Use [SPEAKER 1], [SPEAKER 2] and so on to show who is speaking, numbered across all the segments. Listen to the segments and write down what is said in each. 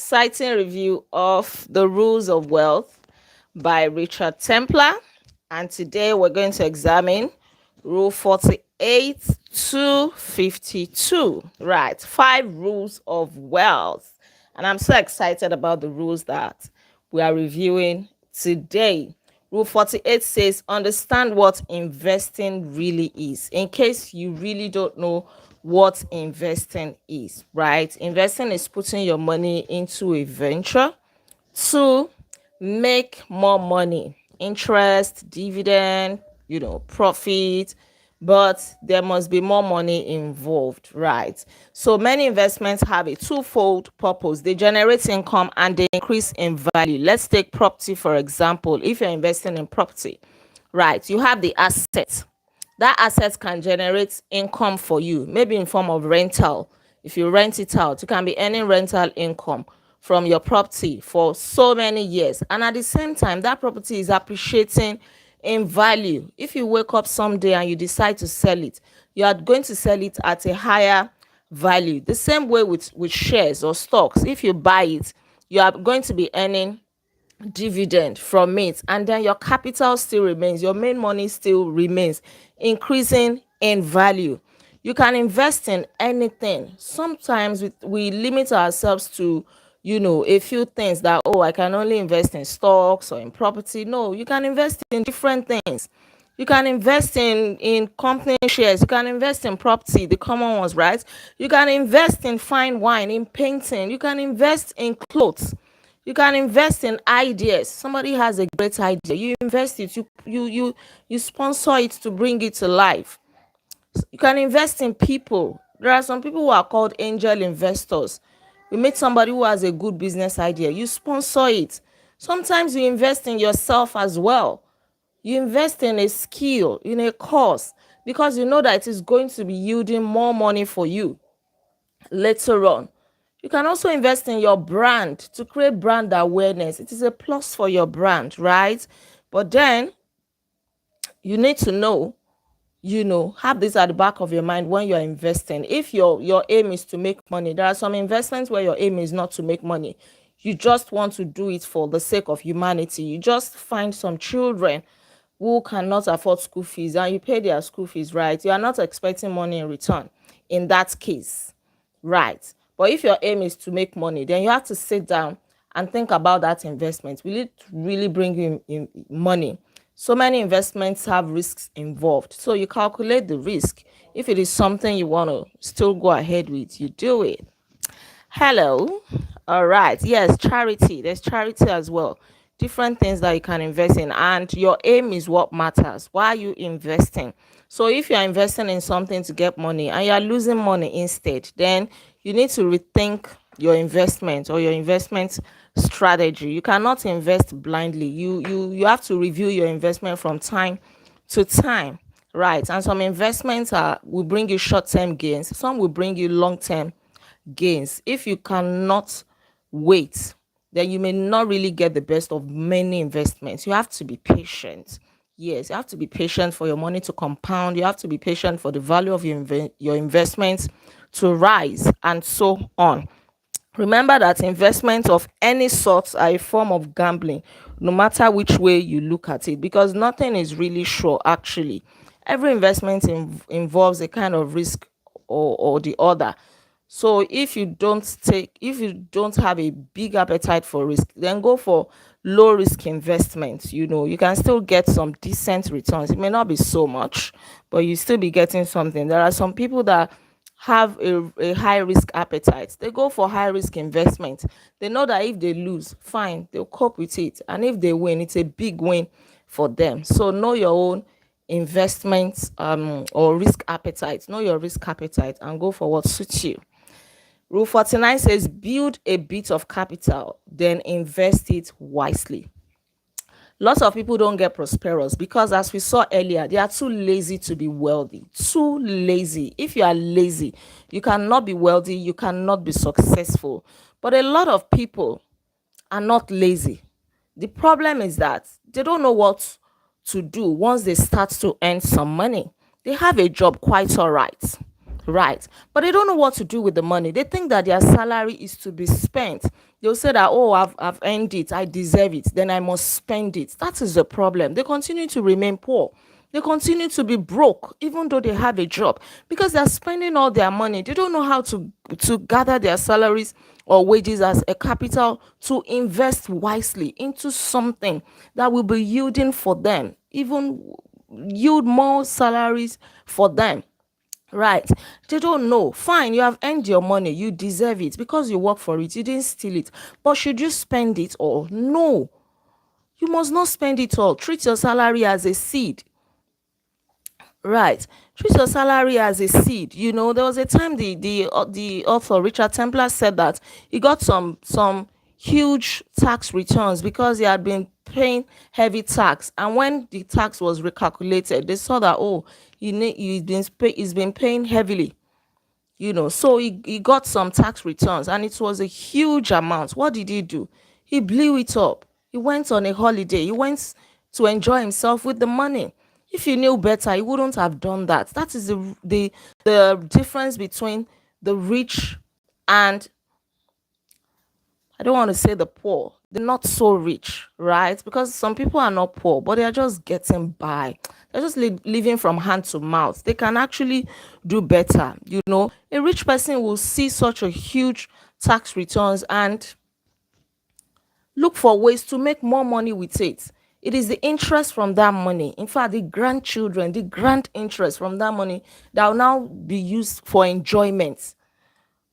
[SPEAKER 1] exciting review of The Rules of Wealth by Richard Templar. And today we're going to examine Rule 48 to 52. Right, 5 rules of wealth. And I'm so excited about the rules that we are reviewing today. Rule 48 says, understand what investing really is. In case you really don't know what investing is, right? Investing is putting your money into a venture to make more money, interest, dividend, profit, but there must be more money involved, right? So many investments have a twofold purpose. They generate income and they increase in value. Let's take property, for example. If you're investing in property, right, you have the asset. That asset can generate income for you, maybe in form of rental. If you rent it out, you can be earning rental income from your property for so many years, and at the same time that property is appreciating in value. If you wake up someday and you decide to sell it, you are going to sell it at a higher value. The same way with shares or stocks. If you buy it, you are going to be earning dividend from it, and then your capital still remains, your main money still remains, increasing in value. You can invest in anything. Sometimes we limit ourselves to a few things, that I can only invest in stocks or in property. No, you can invest in different things. You can invest in company shares, you can invest in property, the common ones, right? You can invest in fine wine, in painting, you can invest in clothes. You can invest in ideas. Somebody has a great idea, you invest it, you sponsor it to bring it to life. You can invest in people. There are some people who are called angel investors. You meet somebody who has a good business idea, you sponsor it. Sometimes you invest in yourself as well. You invest in a skill, in a course, because you know that it is going to be yielding more money for you later on. You can also invest in your brand to create brand awareness. It is a plus for your brand, right? But then you need to know, have this at the back of your mind when you're investing. If your aim is to make money, there are some investments where your aim is not to make money. You just want to do it for the sake of humanity. You just find some children who cannot afford school fees and you pay their school fees, right? You are not expecting money in return in that case, right? But if your aim is to make money, then you have to sit down and think about that investment. Will it really bring you in money? So many investments have risks involved. So you calculate the risk. If it is something you want to still go ahead with, you do it. Hello. All right. Yes, charity. There's charity as well. Different things that you can invest in, and your aim is what matters. Why are you investing? So if you are investing in something to get money and you are losing money instead, then you need to rethink your investment or your investment strategy. You cannot invest blindly. You have to review your investment from time to time, right? And some investments will bring you short-term gains, some will bring you long-term gains. If you cannot wait, then you may not really get the best of many investments. You have to be patient. Yes, you have to be patient for your money to compound. You have to be patient for the value of your investments to rise, and so on. Remember that investments of any sort are a form of gambling, no matter which way you look at it, because nothing is really sure actually. Every investment involves a kind of risk or the other. So if you don't have a big appetite for risk, then go for low risk investments. You can still get some decent returns. It may not be so much, but you still be getting something. There are some people that have a high risk appetite. They go for high risk investment. They know that if they lose, fine, they'll cope with it. And if they win, it's a big win for them. So know your own investment or risk appetite. Know your risk appetite and go for what suits you. Rule 49 says, build a bit of capital, then invest it wisely. Lots of people don't get prosperous because, as we saw earlier, they are too lazy to be wealthy. Too lazy. If you are lazy, you cannot be wealthy, you cannot be successful. But a lot of people are not lazy. The problem is that they don't know what to do once they start to earn some money. They have a job quite all right. Right. But they don't know what to do with the money. They think that their salary is to be spent. They'll say that, oh, I've earned it, I deserve it, then I must spend it. That is the problem. They continue to remain poor. They continue to be broke, even though they have a job, because they're spending all their money. They don't know how to gather their salaries or wages as a capital to invest wisely into something that will be yielding for them, even yield more salaries for them. Right. They don't know. Fine, you have earned your money. You deserve it because you work for it. You didn't steal it. But should you spend it all? No. You must not spend it all. Treat your salary as a seed. Right. Treat your salary as a seed. You know, there was a time the author Richard Templar said that he got some huge tax returns because he had been paying heavy tax, and when the tax was recalculated, they saw that, oh, he's been paying heavily, you know. So he got some tax returns and it was a huge amount. What did he do? He blew it up. He went on a holiday. He went to enjoy himself with the money. If he knew better, he wouldn't have done that. That is the difference between the rich and, I don't want to say the poor, the not so rich, right? Because some people are not poor, but they are just getting by. They're just living from hand to mouth. They can actually do better. You know, a rich person will see such a huge tax returns and look for ways to make more money with it. It is the interest from that money, in fact, the grandchildren, the grand interest from that money, that will now be used for enjoyment.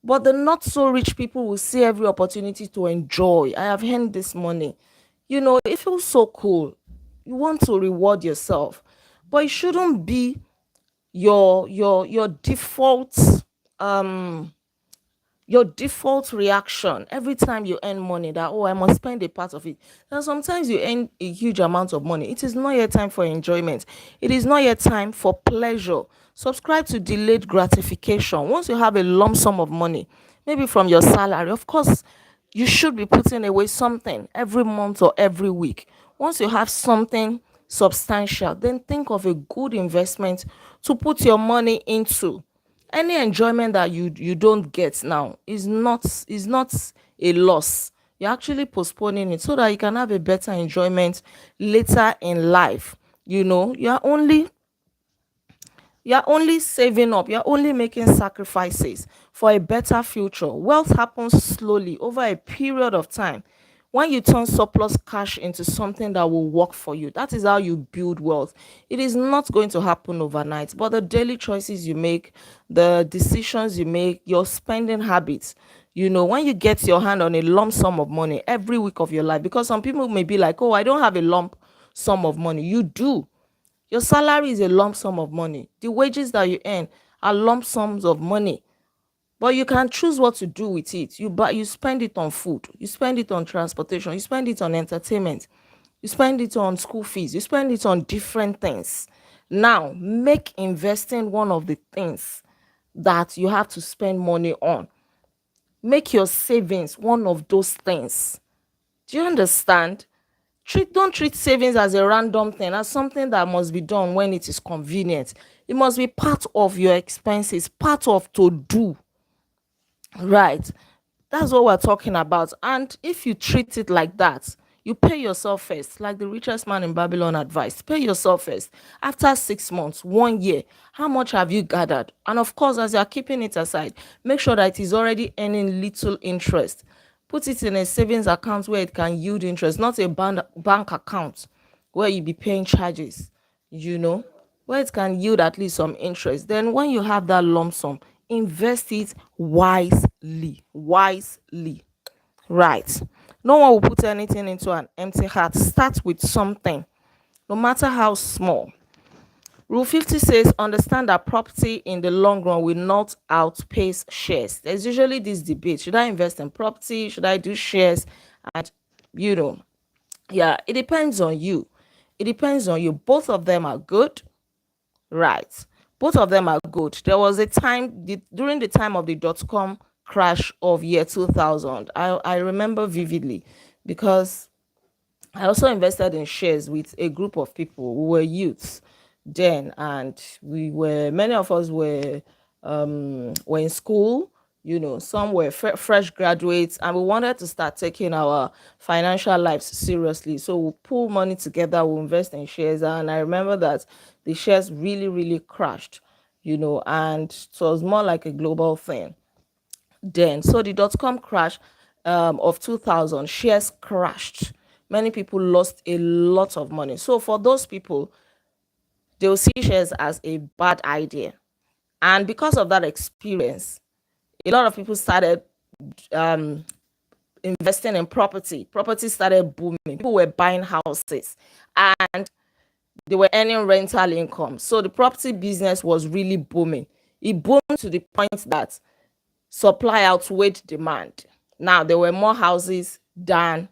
[SPEAKER 1] But the not so rich people will see every opportunity to enjoy. I have earned this money. You know, it feels so cool. You want to reward yourself, but it shouldn't be your default um your default reaction every time you earn money, that, oh, I must spend a part of it. And sometimes you earn a huge amount of money, it is not yet time for enjoyment. It is not yet time for pleasure. Subscribe to delayed gratification. Once you have a lump sum of money, maybe from your salary, of course you should be putting away something every month or every week. Once you have something substantial, then think of a good investment to put your money into. Any enjoyment that you don't get now is not a loss. You're actually postponing it so that you can have a better enjoyment later in life. You know, you're only saving up, you're only making sacrifices for a better future. Wealth happens slowly over a period of time. When you turn surplus cash into something that will work for you, that is how you build wealth. It is not going to happen overnight, but the daily choices you make, the decisions you make, your spending habits, you know, when you get your hand on a lump sum of money every week of your life, because some people may be like, oh, I don't have a lump sum of money. You do. Your salary is a lump sum of money. The wages that you earn are lump sums of money. But you can choose what to do with it. You spend it on food, you spend it on transportation, you spend it on entertainment, you spend it on school fees, you spend it on different things. Now, make investing one of the things that you have to spend money on. Make your savings one of those things. Do you understand? Don't treat savings as a random thing, as something that must be done when it is convenient. It must be part of your expenses, part of to do. Right. That's what we're talking about. And if you treat it like that, you pay yourself first, like the richest man in Babylon advised. Pay yourself first. After 6 months, 1 year, how much have you gathered? And of course, as you're keeping it aside, make sure that it is already earning little interest. Put it in a savings account where it can yield interest, not a bank account where you be paying charges, you know, where it can yield at least some interest. Then when you have that lump sum, invest it wisely. Wisely. Right. No one will put anything into an empty heart. Start with something, no matter how small. Rule 50 says, understand that property in the long run will not outpace shares. There's usually this debate. Should I invest in property? Should I do shares? And, you know, yeah, it depends on you. It depends on you. Both of them are good. Right. Both of them are good. There was a time, during the time of the dot-com crash of year 2000. I remember vividly because I also invested in shares with a group of people who were youths then, and many of us were were in school. Some were fresh graduates, and we wanted to start taking our financial lives seriously. So we pull money together, we invest in shares, and I remember that the shares really, really crashed. And it was more like a global thing then. So the dot-com crash of 2000, shares crashed. Many people lost a lot of money. So for those people, they'll see shares as a bad idea. And because of that experience, a lot of people started um, investing in property. Property started booming. People were buying houses and they were earning rental income. So the property business was really booming. It boomed to the point that supply outweighed demand. Now there were more houses than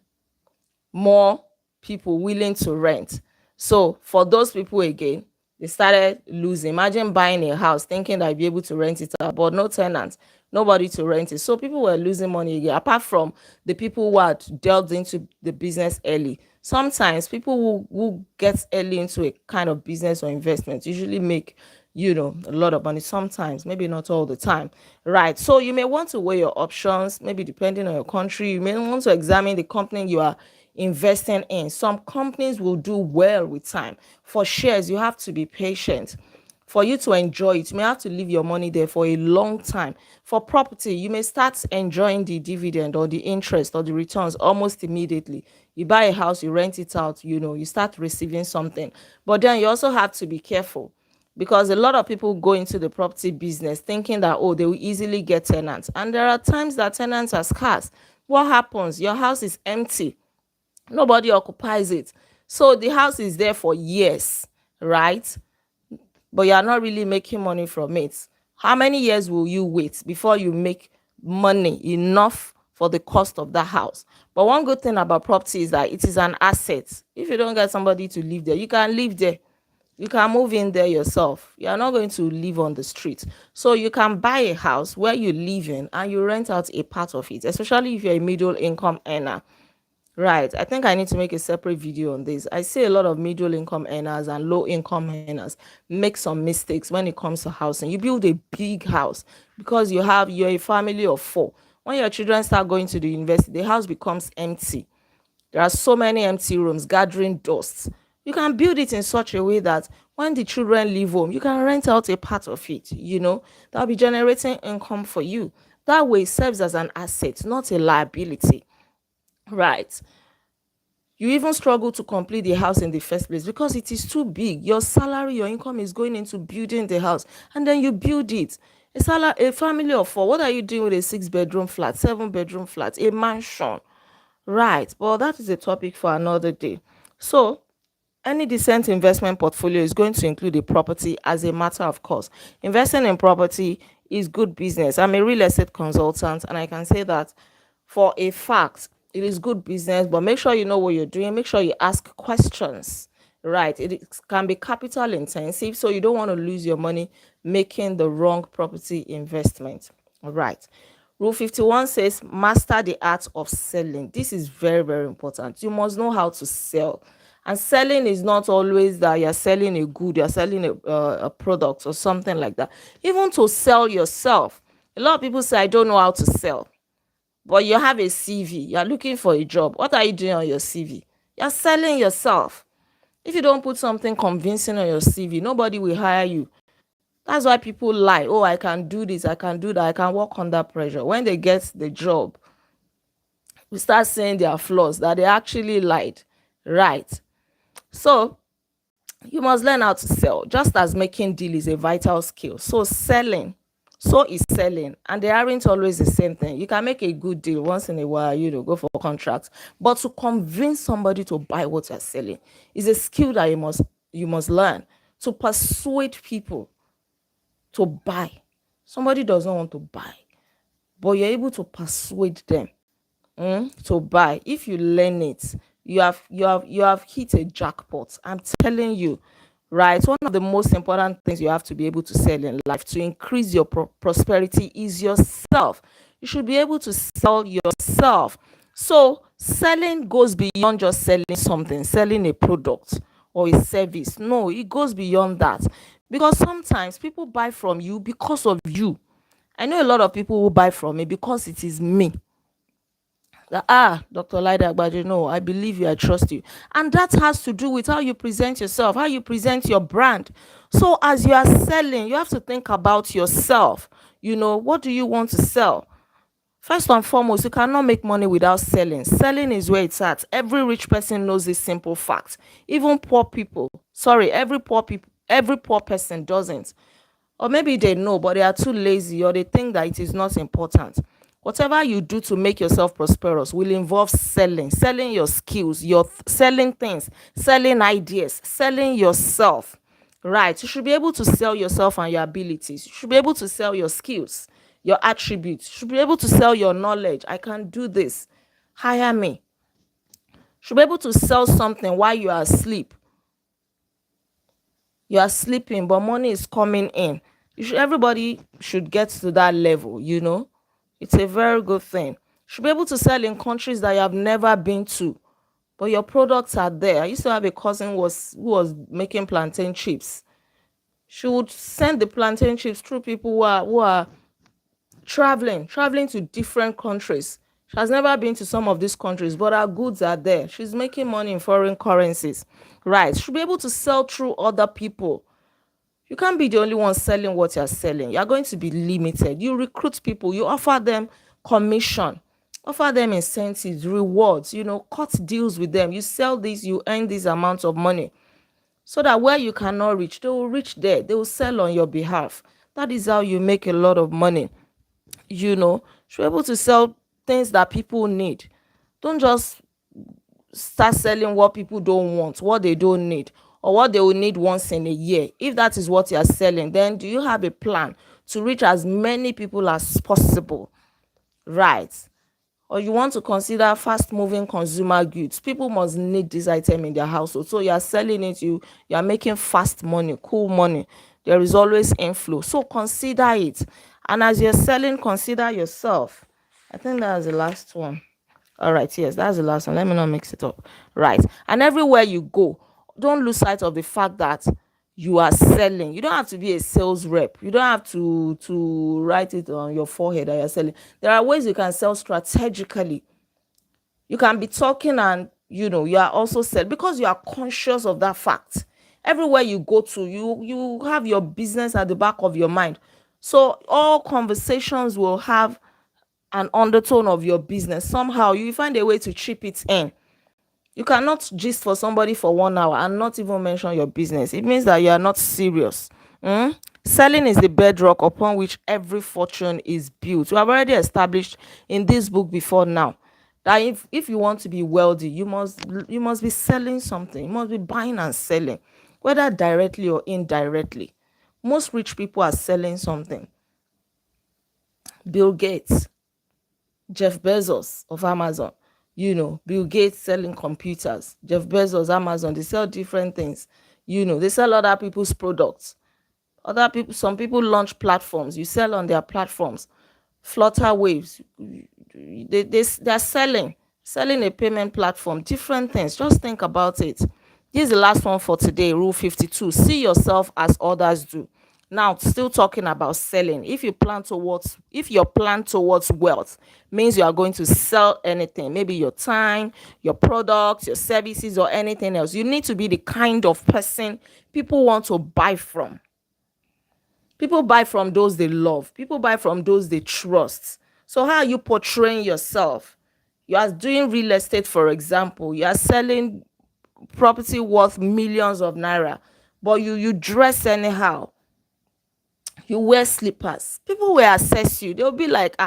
[SPEAKER 1] more people willing to rent. So for those people again, they started losing. Imagine buying a house thinking that you'd be able to rent it out, but no tenants, nobody to rent it. So people were losing money again, apart from the people who had delved into the business early. Sometimes people who get early into a kind of business or investment usually make a lot of money. Sometimes, maybe not all the time, right? So you may want to weigh your options, maybe depending on your country. You may want to examine the company you are investing in. Some companies will do well with time. For shares, you have to be patient. For you to enjoy it, you may have to leave your money there for a long time. For property, you may start enjoying the dividend or the interest or the returns almost immediately. You buy a house, you rent it out, you start receiving something. But then you also have to be careful, because a lot of people go into the property business thinking that, oh, they will easily get tenants. And there are times that tenants are scarce. What happens? Your house is empty. Nobody occupies it. So the house is there for years, right? But you are not really making money from it. How many years will you wait before you make money enough for the cost of that house? But one good thing about property is that it is an asset. If you don't get somebody to live there, you can live there. You can move in there yourself. You are not going to live on the street. So you can buy a house where you live in and you rent out a part of it, especially if you're a middle income earner. Right. I think I need to make a separate video on this. I see a lot of middle income earners and low income earners make some mistakes when it comes to housing. You build a big house because you're a family of 4. When your children start going to the university, the house becomes empty. There are so many empty rooms gathering dust. You can build it in such a way that when the children leave home, you can rent out a part of it, that'll be generating income for you. That way it serves as an asset, not a liability. Right. You even struggle to complete the house in the first place because it is too big. Your salary, your income is going into building the house, and then you build it. A family of 4. What are you doing with a 6-bedroom flat, 7-bedroom flat, a mansion? Right. Well, that is a topic for another day. So any decent investment portfolio is going to include a property as a matter of course. Investing in property is good business. I'm a real estate consultant, and I can say that for a fact. It is good business, but make sure you know what you're doing. Make sure you ask questions, right? Can be capital intensive, so you don't want to lose your money making the wrong property investment. All right. Rule 51 says, master the art of selling. This is very, very important. You must know how to sell. And selling is not always that you're selling a good, you're selling a product or something like that. Even to sell yourself. A lot of people say, I don't know how to sell. But you have a CV, you're looking for a job. What are you doing on your CV? You're selling yourself. If you don't put something convincing on your CV, nobody will hire you. That's why people lie. Oh, I can do this, I can do that, I can work under pressure. When they get the job, we start seeing their flaws, that they actually lied. Right. So you must learn how to sell, just as making deal is a vital skill. So is selling, and they aren't always the same thing. You can make a good deal once in a while, go for contracts, but to convince somebody to buy what you're selling is a skill that you must learn. To persuade people to buy. Somebody does not want to buy, but you're able to persuade them to buy. If you learn it, you have hit a jackpot. I'm telling you. Right. One of the most important things you have to be able to sell in life to increase your prosperity is yourself. You should be able to sell yourself. So selling goes beyond just selling something, selling a product or a service. No, it goes beyond that. Because sometimes people buy from you because of you. I know a lot of people who buy from me because it is me. That, Dr. Lida Agbaje, no, I believe you, I trust you. And that has to do with how you present yourself, how you present your brand. So as you are selling, you have to think about yourself. What do you want to sell? First and foremost, you cannot make money without selling. Selling is where it's at. Every rich person knows this simple fact. Even poor people, sorry, every poor person doesn't. Or maybe they know, but they are too lazy, or they think that it is not important. Whatever you do to make yourself prosperous will involve selling your skills, selling things, selling ideas, selling yourself. Right? You should be able to sell yourself and your abilities. You should be able to sell your skills, your attributes. You should be able to sell your knowledge. I can do this. Hire me. You should be able to sell something while you are asleep. You are sleeping, but money is coming in. Everybody should get to that level. It's a very good thing. You should be able to sell in countries that you have never been to, but your products are there. I used to have a cousin who was making plantain chips. She would send the plantain chips through people who are traveling to different countries. She has never been to some of these countries, but her goods are there. She's making money in foreign currencies. Right? She'll be able to sell through other people. You can't be the only one selling what you're selling. You're going to be limited. You recruit people, you offer them commission, offer them incentives, rewards, cut deals with them. You sell this, you earn this amount of money. So that where you cannot reach, they will reach there. They will sell on your behalf. That is how you make a lot of money. Should be able to sell things that people need. Don't just start selling what people don't want, what they don't need, or what they will need once in a year. If that is what you are selling, then do you have a plan to reach as many people as possible? Right? Or you want to consider fast moving consumer goods. People must need this item in their household, so you are selling it, you are making fast money, cool money. There is always inflow, so consider it. And as you're selling, consider yourself. I think that was the last one. All right, yes, that's the last one. Let me not mix it up. Right. And everywhere you go, don't lose sight of the fact that you are selling. You don't have to be a sales rep. You don't have to write it on your forehead that you're selling. There are ways you can sell strategically. You can be talking and you are also selling because you are conscious of that fact. Everywhere you go to, you have your business at the back of your mind. So all conversations will have an undertone of your business. Somehow you find a way to chip it in. You cannot gist for somebody for 1 hour and not even mention your business. It means that you are not serious. Selling is the bedrock upon which every fortune is built. We have already established in this book before now that if you want to be wealthy, you must be selling something. You must be buying and selling, whether directly or indirectly. Most rich people are selling something. Bill Gates, Jeff Bezos of Amazon, Bill Gates selling computers, Jeff Bezos, Amazon, they sell different things. They sell other people's products. Some people launch platforms. You sell on their platforms. Flutter Waves, they're selling a payment platform, different things. Just think about it. This is the last one for today, Rule 52. See yourself as others do. Now, still talking about selling. If your plan towards wealth means you are going to sell anything, maybe your time, your products, your services, or anything else, you need to be the kind of person people want to buy from. People buy from those they love. People buy from those they trust. So how are you portraying yourself? You are doing real estate, for example. You are selling property worth millions of naira, but you dress anyhow. You wear slippers. People will assess you. They'll be like,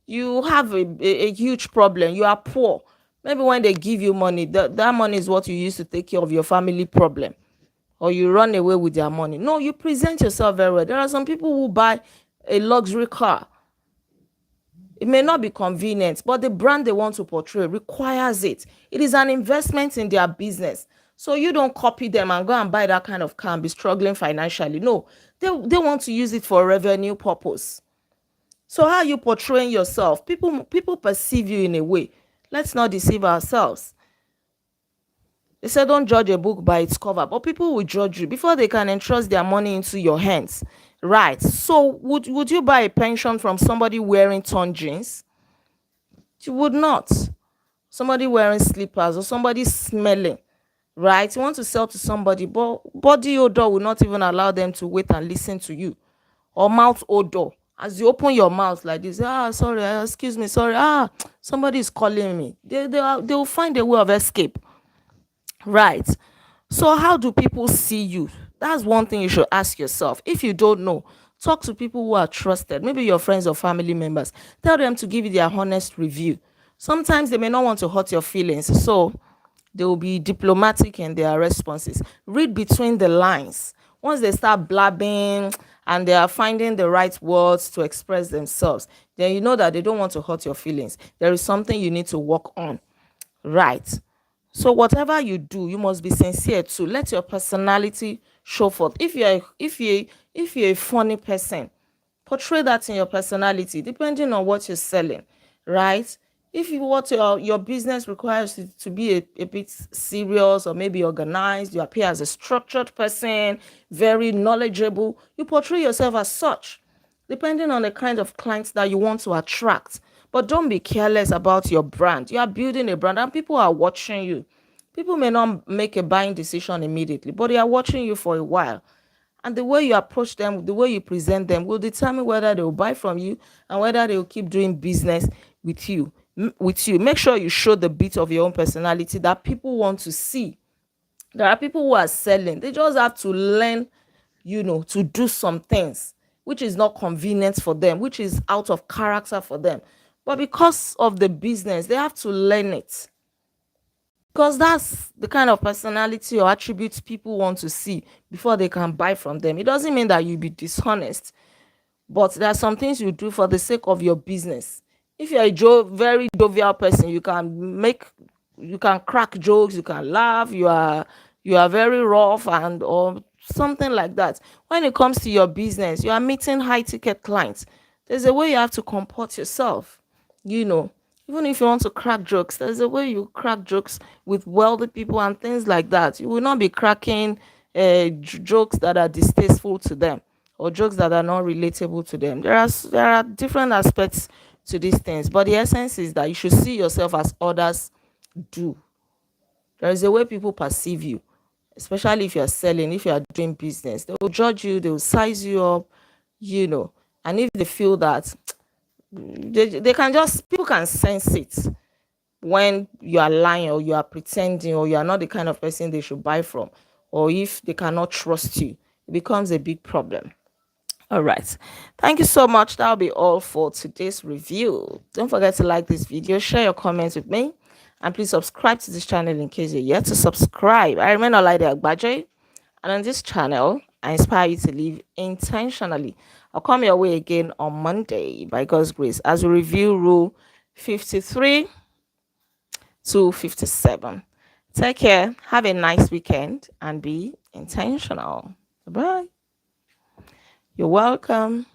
[SPEAKER 1] you have a huge problem. You are poor. Maybe when they give you money, that money is what you use to take care of your family problem, or you run away with their money. No, you present yourself very well. There are some people who buy a luxury car. It may not be convenient, but the brand they want to portray requires it. It is an investment in their business. So you don't copy them and go and buy that kind of car and be struggling financially. No, they want to use it for revenue purpose. So how are you portraying yourself? People perceive you in a way. Let's not deceive ourselves. They say don't judge a book by its cover, but people will judge you before they can entrust their money into your hands. Right. So would you buy a pension from somebody wearing torn jeans? You would not. Somebody wearing slippers or somebody smelling, right? You want to sell to somebody, but body odor will not even allow them to wait and listen to you. Or mouth odor. As you open your mouth like this, sorry, excuse me, sorry, somebody is calling me. They will find a way of escape, right? So how do people see you? That's one thing you should ask yourself. If you don't know, talk to people who are trusted, maybe your friends or family members. Tell them to give you their honest review. Sometimes they may not want to hurt your feelings, so they will be diplomatic in their responses. Read between the lines. Once they start blabbing and they are finding the right words to express themselves, then you know that they don't want to hurt your feelings. There is something you need to work on, right? So whatever you do, you must be sincere too. Let your personality show forth. If you're a funny person, portray that in your personality, depending on what you're selling, right? If you what your business requires you to be a bit serious or maybe organized, you appear as a structured person, very knowledgeable, you portray yourself as such, depending on the kind of clients that you want to attract. But don't be careless about your brand. You are building a brand and people are watching you. People may not make a buying decision immediately, but they are watching you for a while. And the way you approach them, the way you present them will determine whether they will buy from you and whether they will keep doing business with you. Make sure you show the bit of your own personality that people want to see. There are people who are selling. They just have to learn, to do some things which is not convenient for them, which is out of character for them. But because of the business, they have to learn it. Because that's the kind of personality or attributes people want to see before they can buy from them. It doesn't mean that you be dishonest, but there are some things you do for the sake of your business. If you're a very jovial person, you can crack jokes, you can laugh, you are very rough and or something like that. When it comes to your business, you are meeting high ticket clients. There's a way you have to comport yourself, you know. Even if you want to crack jokes, there's a way you crack jokes with wealthy people and things like that. You will not be cracking jokes that are distasteful to them or jokes that are not relatable to them. There are different aspects to these things, but the essence is that you should see yourself as others do. There is a way people perceive you, especially if you are selling, if you are doing business. They will judge you, they will size you up, you know. And if they feel that they can just people can sense it when you are lying or you are pretending or you are not the kind of person they should buy from, or if they cannot trust you, it becomes a big problem. All right, thank you so much. That'll be all for today's review. Don't forget to like this video, share your comments with me, and please subscribe to this channel in case you're yet to subscribe. I remain Olaide Agbaje, and on this channel I inspire you to live intentionally. I'll come your way again on Monday by God's grace as we review rule 53 to 57. Take care, have a nice weekend, and be intentional. Bye. You're welcome.